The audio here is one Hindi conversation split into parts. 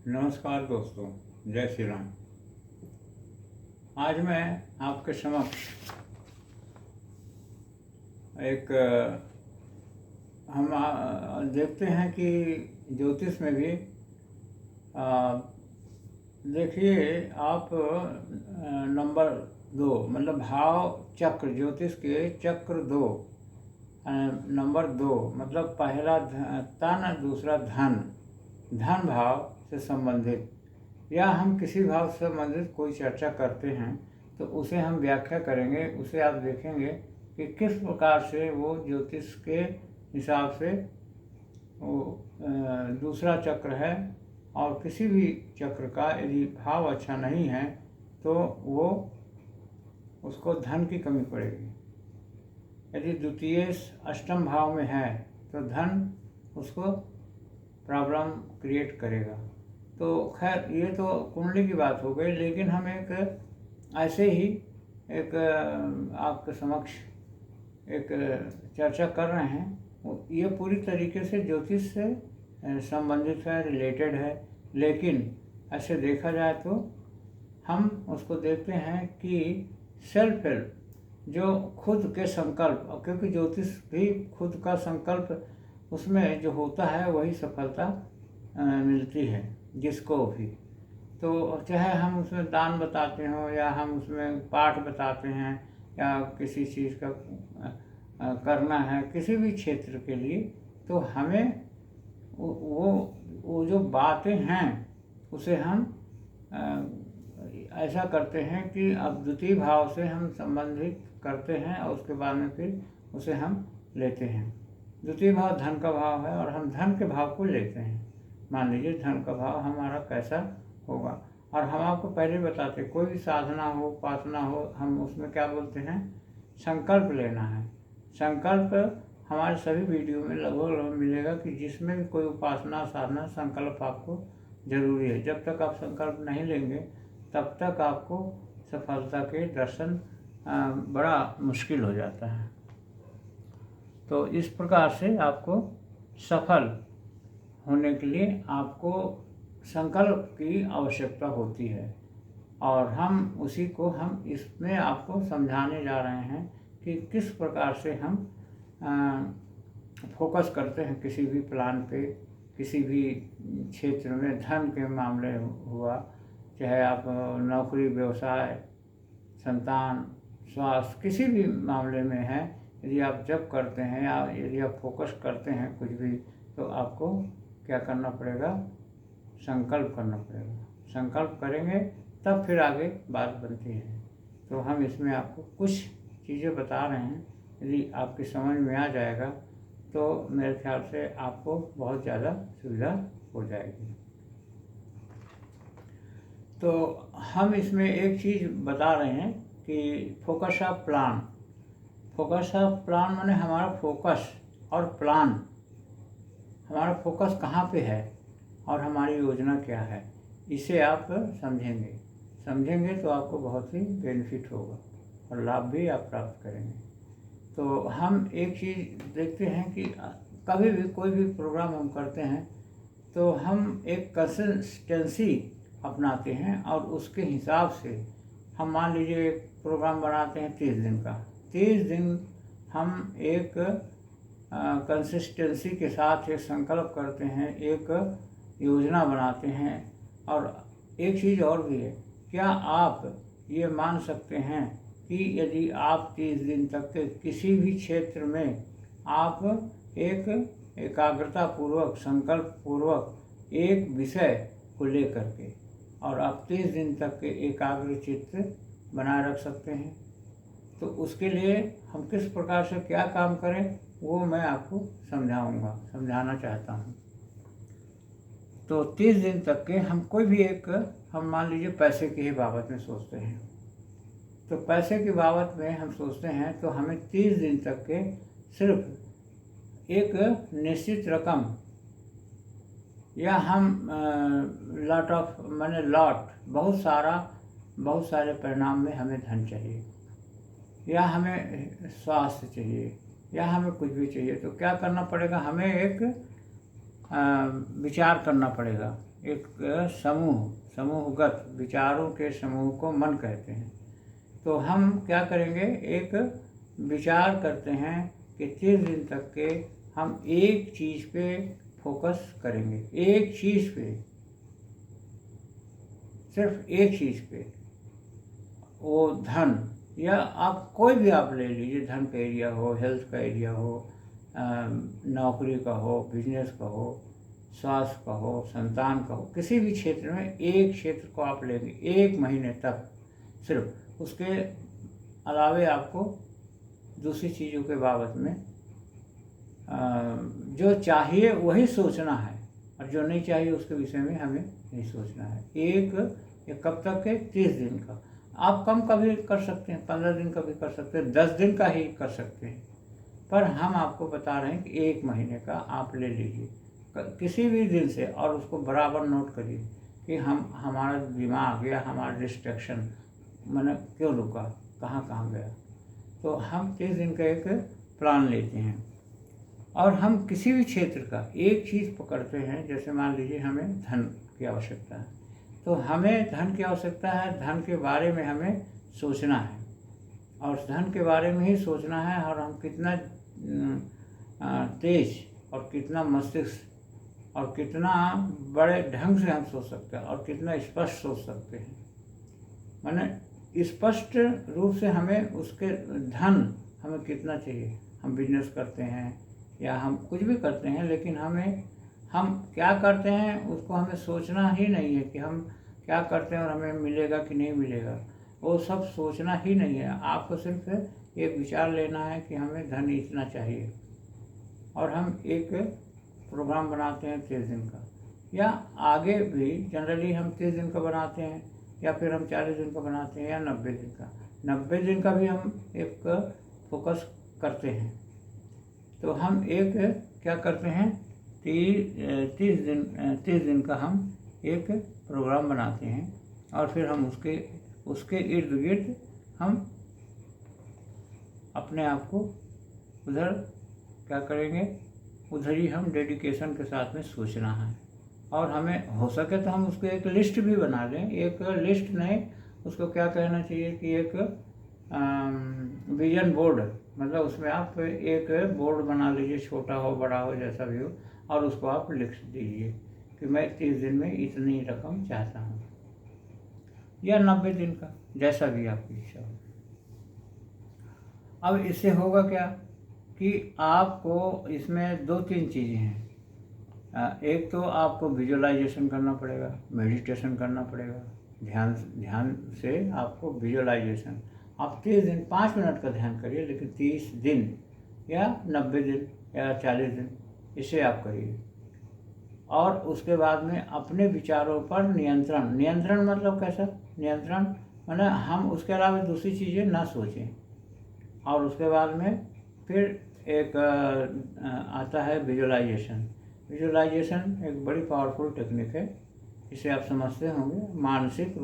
नमस्कार दोस्तों, जय श्री राम। आज मैं आपके समक्ष एक हम देखते हैं कि ज्योतिष में भी देखिए आप नंबर 2 मतलब भाव चक्र, ज्योतिष के चक्र 2, नंबर 2 मतलब पहला तन, दूसरा धन, धन भाव से संबंधित या हम किसी भाव से संबंधित कोई चर्चा करते हैं तो उसे हम व्याख्या करेंगे। उसे आप देखेंगे कि किस प्रकार से वो ज्योतिष के हिसाब से वो दूसरा चक्र है, और किसी भी चक्र का यदि भाव अच्छा नहीं है तो वो उसको धन की कमी पड़ेगी। यदि द्वितीय अष्टम भाव में है तो धन उसको प्रॉब्लम क्रिएट करेगा। तो खैर ये तो कुंडली की बात हो गई, लेकिन हम एक ऐसे ही एक आपके समक्ष एक चर्चा कर रहे हैं। ये पूरी तरीके से ज्योतिष से संबंधित है, रिलेटेड है, लेकिन ऐसे देखा जाए तो हम उसको देखते हैं कि सेल्फ हेल्प, जो खुद के संकल्प, क्योंकि ज्योतिष भी खुद का संकल्प उसमें जो होता है वही सफलता मिलती है जिसको भी। तो चाहे हम उसमें दान बताते हों या हम उसमें पाठ बताते हैं या किसी चीज़ का करना है किसी भी क्षेत्र के लिए, तो हमें वो जो बातें हैं उसे हम ऐसा करते हैं कि अब द्वितीय भाव से हम संबंधित करते हैं और उसके बाद में फिर उसे हम लेते हैं। द्वितीय भाव धन का भाव है और हम धन के भाव को लेते हैं। मान लीजिए धन का भाव हमारा कैसा होगा, और हम आपको पहले बताते, कोई भी साधना हो, उपासना हो, हम उसमें क्या बोलते हैं, संकल्प लेना है। संकल्प हमारे सभी वीडियो में लगभग मिलेगा कि जिसमें भी कोई उपासना साधना, संकल्प आपको जरूरी है। जब तक आप संकल्प नहीं लेंगे तब तक आपको सफलता के दर्शन बड़ा मुश्किल हो जाता है। तो इस प्रकार से आपको सफल होने के लिए आपको संकल्प की आवश्यकता होती है, और हम उसी को हम इसमें आपको समझाने जा रहे हैं कि किस प्रकार से हम फोकस करते हैं किसी भी प्लान पे, किसी भी क्षेत्र में। धन के मामले हुआ, चाहे आप नौकरी, व्यवसाय, संतान, स्वास्थ्य, किसी भी मामले में है, यदि आप जब करते हैं या यदि आप फोकस करते हैं कुछ भी, तो आपको क्या करना पड़ेगा, संकल्प करना पड़ेगा। संकल्प करेंगे तब फिर आगे बात बनती है। तो हम इसमें आपको कुछ चीज़ें बता रहे हैं, यदि आपकी समझ में आ जाएगा तो मेरे ख्याल से आपको बहुत ज़्यादा सुविधा हो जाएगी। तो हम इसमें एक चीज़ बता रहे हैं कि focus of plan. Focus of plan माने हमारा फोकस और प्लान, हमारा फोकस कहाँ पे है और हमारी योजना क्या है, इसे आप समझेंगे तो आपको बहुत ही बेनिफिट होगा और लाभ भी आप प्राप्त करेंगे। तो हम एक चीज़ देखते हैं कि कभी भी कोई भी प्रोग्राम हम करते हैं तो हम एक कंसिस्टेंसी अपनाते हैं, और उसके हिसाब से हम मान लीजिए एक प्रोग्राम बनाते हैं 30 दिन का। 30 दिन हम एक कंसिस्टेंसी के साथ एक संकल्प करते हैं, एक योजना बनाते हैं। और एक चीज़ और भी है, क्या आप ये मान सकते हैं कि यदि आप 30 दिन तक के किसी भी क्षेत्र में आप एक एकाग्रता पूर्वक, संकल्प पूर्वक एक विषय को लेकर के, और आप 30 दिन तक के एकाग्र चित्त बनाए रख सकते हैं, तो उसके लिए हम किस प्रकार से क्या काम करें वो मैं आपको समझाना चाहता हूँ। तो 30 दिन तक के हम कोई भी एक, हम मान लीजिए पैसे की ही बाबत में सोचते हैं, तो पैसे की बाबत में हम सोचते हैं तो हमें 30 दिन तक के सिर्फ एक निश्चित रकम, या हम बहुत सारे परिणाम में हमें धन चाहिए, या हमें स्वास्थ्य चाहिए, या हमें कुछ भी चाहिए, तो क्या करना पड़ेगा, हमें एक विचार करना पड़ेगा एक समूहगत विचारों के समूह को मन कहते हैं। तो हम क्या करेंगे, एक विचार करते हैं कि 30 दिन तक के हम एक चीज़ पे फोकस करेंगे, एक चीज़ पे, सिर्फ एक चीज़ पे। वो धन, या आप कोई भी आप ले लीजिए, धन का एरिया हो, हेल्थ का एरिया हो, नौकरी का हो, बिजनेस का हो, स्वास्थ्य का हो, संतान का हो, किसी भी क्षेत्र में एक क्षेत्र को आप लेंगे 1 महीने तक सिर्फ। उसके अलावे आपको दूसरी चीज़ों के बाबत में जो चाहिए वही सोचना है, और जो नहीं चाहिए उसके विषय में हमें नहीं सोचना है। एक कब तक के, 30 दिन का। आप कम का भी कर सकते हैं, 15 दिन का भी कर सकते हैं, 10 दिन का ही कर सकते हैं, पर हम आपको बता रहे हैं कि 1 महीने का आप ले लीजिए किसी भी दिन से, और उसको बराबर नोट करिए कि हमारा दिमाग या हमारा डिस्ट्रैक्शन मैंने क्यों रुका, कहाँ कहाँ गया। तो हम 30 दिन का एक प्लान लेते हैं, और हम किसी भी क्षेत्र का एक चीज़ पकड़ते हैं। जैसे मान लीजिए हमें धन की आवश्यकता है, तो हमें धन की आवश्यकता है, धन के बारे में हमें सोचना है, और धन के बारे में ही सोचना है, और हम कितना तेज और कितना मस्तिष्क और कितना बड़े ढंग से हम सोच सकते हैं, और कितना स्पष्ट सोच सकते हैं। माने स्पष्ट रूप से हमें उसके धन हमें कितना चाहिए। हम बिजनेस करते हैं या हम कुछ भी करते हैं, लेकिन हम क्या करते हैं उसको हमें सोचना ही नहीं है कि हम क्या करते हैं और हमें मिलेगा कि नहीं मिलेगा। वो सब सोचना ही नहीं है। आपको सिर्फ एक विचार लेना है कि हमें धन इतना चाहिए, और हम एक प्रोग्राम बनाते हैं 30 दिन का, या आगे भी जनरली हम 30 दिन का बनाते हैं, या फिर हम 40 दिन का बनाते हैं, या 90 दिन का। 90 दिन का भी हम एक फोकस करते हैं। तो हम एक क्या करते हैं, 30 दिन का हम एक प्रोग्राम बनाते हैं, और फिर हम उसके इर्द गिर्द हम अपने आप को उधर क्या करेंगे, उधर ही हम डेडिकेशन के साथ में सोचना है। और हमें हो सके तो हम उसको एक लिस्ट भी बना लें। एक लिस्ट नहीं, उसको क्या कहना चाहिए कि एक विजन बोर्ड, मतलब उसमें आप एक बोर्ड बना लीजिए, छोटा हो बड़ा हो जैसा भी हो, और उसको आप लिख दीजिए कि मैं 30 दिन में इतनी रकम चाहता हूँ, या 90 दिन का, जैसा भी आपकी इच्छा हो। अब इससे होगा क्या कि आपको इसमें 2-3 चीज़ें हैं। एक तो आपको विजुअलाइजेशन करना पड़ेगा, मेडिटेशन करना पड़ेगा, ध्यान से आपको विजुअलाइजेशन। आप 30 दिन 5 मिनट का ध्यान करिए, लेकिन 30 दिन या 90 दिन या 40 दिन इसे आप करिए। और उसके बाद में अपने विचारों पर नियंत्रण मतलब कैसा नियंत्रण, माने हम उसके अलावा दूसरी चीज़ें ना सोचें। और उसके बाद में फिर एक आता है विजुअलाइजेशन। विजुअलाइजेशन एक बड़ी पावरफुल टेक्निक है, इसे आप समझते होंगे। मानसिक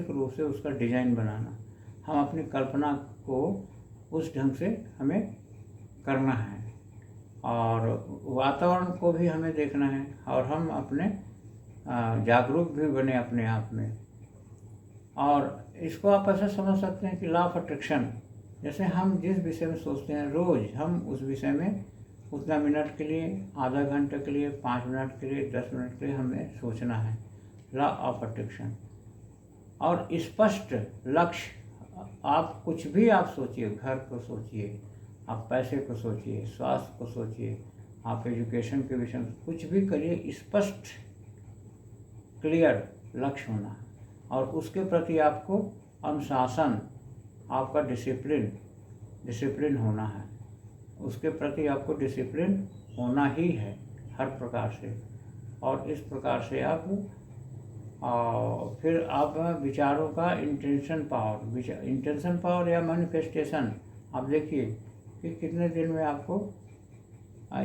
रूप से उसका डिज़ाइन बनाना, हम अपनी कल्पना को उस ढंग से हमें करना है, और वातावरण को भी हमें देखना है, और हम अपने जागरूक भी बने अपने आप में। और इसको आप ऐसा समझ सकते हैं कि लॉ ऑफ अट्रैक्शन, जैसे हम जिस विषय में सोचते हैं रोज़ हम उस विषय में उतना मिनट के लिए, आधा घंटे के लिए, 5 मिनट के लिए, 10 मिनट के लिए हमें सोचना है, लॉ ऑफ अट्रैक्शन। और स्पष्ट लक्ष्य, आप कुछ भी आप सोचिए, घर को सोचिए, आप पैसे को सोचिए, स्वास्थ्य को सोचिए, आप एजुकेशन के विषय में कुछ भी करिए, स्पष्ट क्लियर लक्ष्य होना है। और उसके प्रति आपको अनुशासन, आपका डिसिप्लिन होना है, उसके प्रति आपको डिसिप्लिन होना ही है हर प्रकार से। और इस प्रकार से आप फिर आप विचारों का इंटेंशन पावर या मैनिफेस्टेशन, आप देखिए कि कितने दिन में आपको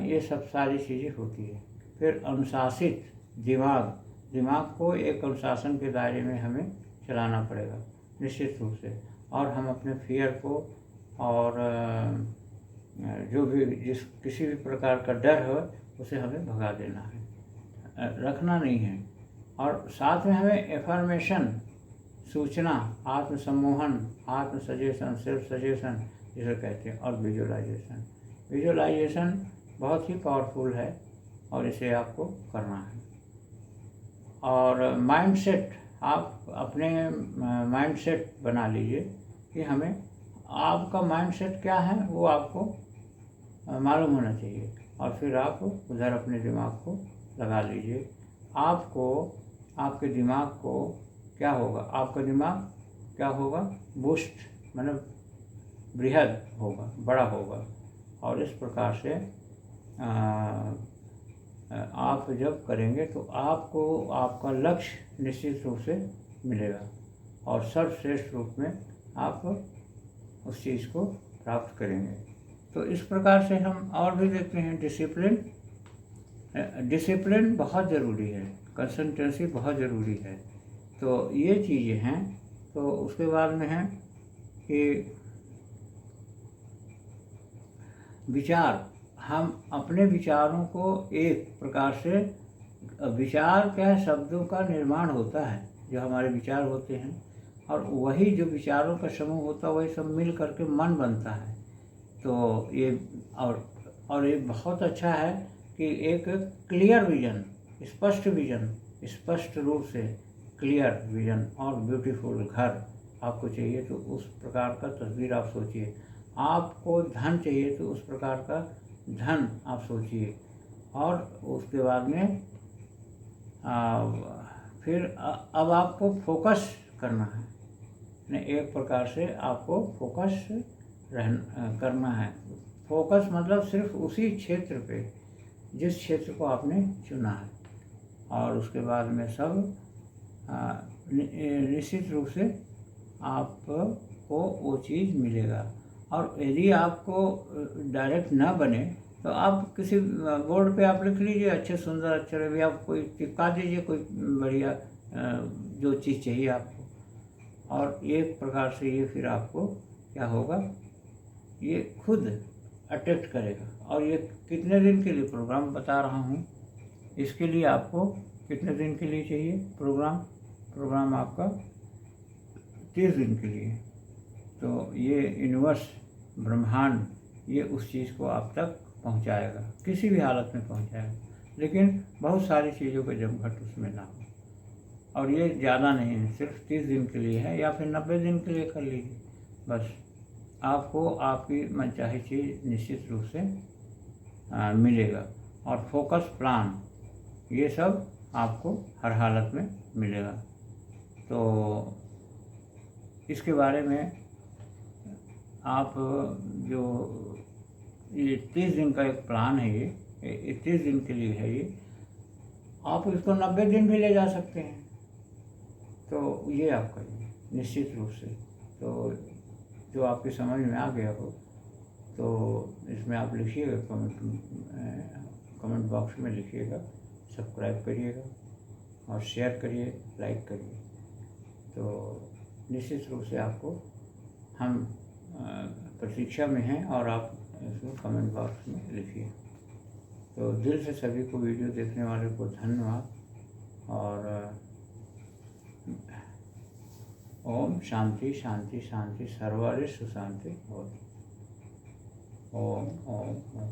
ये सब सारी चीज़ें होती है। फिर अनुशासित दिमाग को एक अनुशासन के दायरे में हमें चलाना पड़ेगा निश्चित रूप से। और हम अपने फियर को और जो भी किसी भी प्रकार का डर हो उसे हमें भगा देना है। रखना नहीं है। और साथ में हमें एफर्मेशन, सूचना, आत्म सम्मोहन, आत्म सजेशन, सेल्फ सजेशन जिसे कहते हैं, और विजुअलाइजेशन। विजुअलाइजेशन बहुत ही पावरफुल है और इसे आपको करना है। और माइंडसेट, आप अपने माइंडसेट बना लीजिए कि हमें, आपका माइंडसेट क्या है वो आपको मालूम होना चाहिए, और फिर आप उधर अपने दिमाग को लगा लीजिए। आपको, आपके दिमाग को क्या होगा, आपका दिमाग क्या होगा, बूस्ट, मतलब बृहद होगा, बड़ा होगा। और इस प्रकार से आप जब करेंगे तो आपको आपका लक्ष्य निश्चित रूप से मिलेगा और सर्वश्रेष्ठ रूप में आप उस चीज़ को प्राप्त करेंगे। तो इस प्रकार से हम और भी देखते हैं, डिसिप्लिन। डिसिप्लिन बहुत ज़रूरी है, कंसंट्रेंसी बहुत ज़रूरी है। तो ये चीज़ें हैं। तो उसके बाद में है कि विचार, हम अपने विचारों को एक प्रकार से, विचार क्या है, शब्दों का निर्माण होता है, जो हमारे विचार होते हैं, और वही जो विचारों का समूह होता है वही सब मिल करके मन बनता है। तो ये और ये बहुत अच्छा है कि एक क्लियर विजन, स्पष्ट विजन, स्पष्ट रूप से क्लियर विजन और ब्यूटीफुल घर आपको चाहिए तो उस प्रकार का तस्वीर आप सोचिए। आपको धन चाहिए तो उस प्रकार का धन आप सोचिए। और उसके बाद में फिर अब आपको फोकस करना है, एक प्रकार से आपको फोकस करना है। फोकस मतलब सिर्फ उसी क्षेत्र पे, जिस क्षेत्र को आपने चुना है, और उसके बाद में सब निश्चित रूप से आपको वो चीज़ मिलेगा। और यदि आपको डायरेक्ट ना बने तो आप किसी बोर्ड पे आप लिख लीजिए, अच्छे सुंदर अक्षर भी आप कोई चिपका दीजिए, कोई बढ़िया जो चीज़ चाहिए आपको। और एक प्रकार से ये फिर आपको क्या होगा, ये खुद अट्रैक्ट करेगा। और ये कितने दिन के लिए प्रोग्राम बता रहा हूँ, इसके लिए आपको कितने दिन के लिए चाहिए प्रोग्राम आपका 30 दिन के लिए। तो ये यूनिवर्स, ब्रह्मांड, ये उस चीज़ को आप तक पहुंचाएगा, किसी भी हालत में पहुंचाएगा, लेकिन बहुत सारी चीज़ों का जमघट उसमें ना हो। और ये ज़्यादा नहीं है, सिर्फ 30 दिन के लिए है, या फिर 90 दिन के लिए कर लीजिए। बस आपको आपकी मनचाही चीज़ निश्चित रूप से मिलेगा। और फोकस प्लान, ये सब आपको हर हालत में मिलेगा। तो इसके बारे में आप जो ये 30 दिन का एक प्लान है, ये 30 दिन के लिए है, ये आप इसको 90 दिन भी ले जा सकते हैं। तो ये आप करिए निश्चित रूप से। तो जो आपके समझ में आ गया हो तो इसमें आप लिखिएगा, कमेंट बॉक्स में लिखिएगा, सब्सक्राइब करिएगा और शेयर करिए, लाइक करिए। तो निश्चित रूप से आपको हम प्रतीक्षा में हैं, और आप इसमें कमेंट बॉक्स में लिखिए। तो दिल से सभी को, वीडियो देखने वाले को धन्यवाद। और ओम शांति शांति शांति, सर्वरिष्ट शांति होती। ओम ओम ओम।